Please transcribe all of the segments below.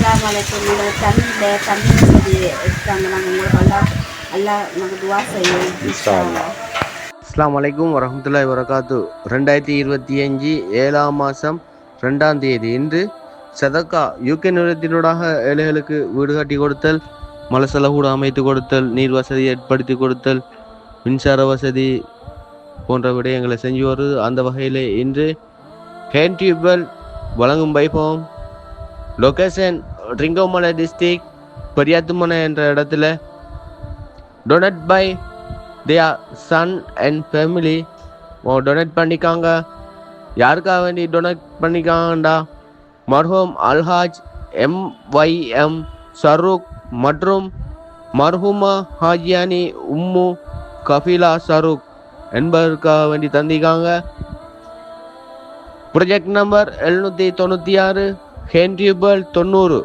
அஸ்ஸலாமு அலைக்கும். தண்ணியில் தண்ணி வசதி எடுத்தாங்க. நாங்கள் உங்களுக்கு எல்லாம் நாங்கள் துவா செய்வோம் இன்ஷா அல்லாஹ். அஸ்ஸலாமு அலைக்கும் வரஹ்மத்துல்லாஹி வரகாத்து. 2025 7ஆம் மாதம் 2ஆம் தேதி இன்று சதக்கா யூகே நிறுவனத்தினூடாக ஏழைகளுக்கு வீடு கட்டி கொடுத்தல், மலசலகூடு அமைத்து கொடுத்தல், நீர் வசதி ஏற்படுத்தி கொடுத்தல், மின்சார வசதி போன்ற விடயங்களை செஞ்சு வருது. அந்த வகையில் இன்று ஹேண்ட் டியூப்வெல் வழங்கும் வைபவம் லொகேஷன் ரிங்கோமலை டிஸ்ட்ரிக்ட் பெரியாத்துமனை என்ற இடத்துல donate by their son and family donate பண்ணிக்காங்க. யாருக்காக வேண்டி டொனேட் பண்ணிக்காங்கண்டா மர்ஹூம் அல்ஹாஜ் MYM சரூக் மற்றும் மர்ஹூமா ஹாஜியானி உம்மு கஃபீலா சரூக் என்பதற்காக வேண்டி தந்திக்காங்க. ப்ரொஜெக்ட் நம்பர் 796 ஹேண்டியூபல் 90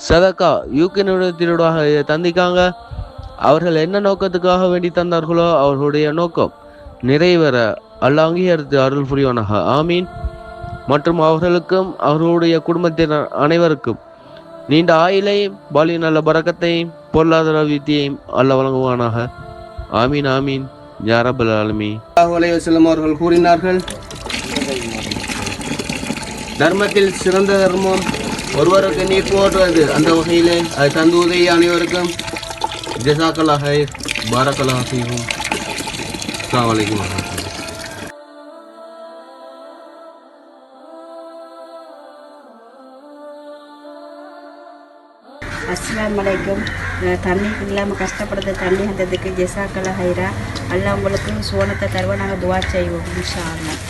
சதக்கா யூகே நிறுவனத்தினூடாக தந்திக்காங்க. அவர்கள் என்ன நோக்கத்துக்காக வேண்டி தந்தார்களோ அவர்களுடைய நோக்கம் நிறைவேற அல்லாஹ் அங்கீகரித்து அருள் புரிவானாக. ஆமீன். மற்றும் அவர்களுக்கும் அவர்களுடைய குடும்பத்தினர் அனைவருக்கும் நீண்ட ஆயுளையும் பாலி நல்ல பரக்கத்தையும் பொருளாதார வித்தியையும் அல்லாஹ் வழங்குவானாக. ஆமீன் ஆமீன் யா ரப்பல் ஆலமீன். ஸல்லல்லாஹு அலைஹி வஸல்லம் அவர்கள் கூறினார்கள், தர்மத்தில் சிறந்த தர்மம் ஒருவருக்கு நீர் போடுறது. அந்த வகையில் அது தந்து உதவி அனைவருக்கும் ஜஸாக்கல்லாஹ் ஹைர், பாரக்கல்லாஹு ஃபீக்கும். அஸ்ஸலாமு அலைக்கும் வரஹ்மத்துல்லாஹி. அஸ்ஸலாமு அலைக்கும். தண்ணி இல்லாமல் கஷ்டப்படுற தண்ணி வந்ததுக்கு ஜஸாக்கல்லாஹ் ஹைரா. அல்லாஹ் உங்களுக்கு சோனத்தை தருவா. நாங்கள் துவா செய்வோம் இன்ஷா அல்லாஹ்.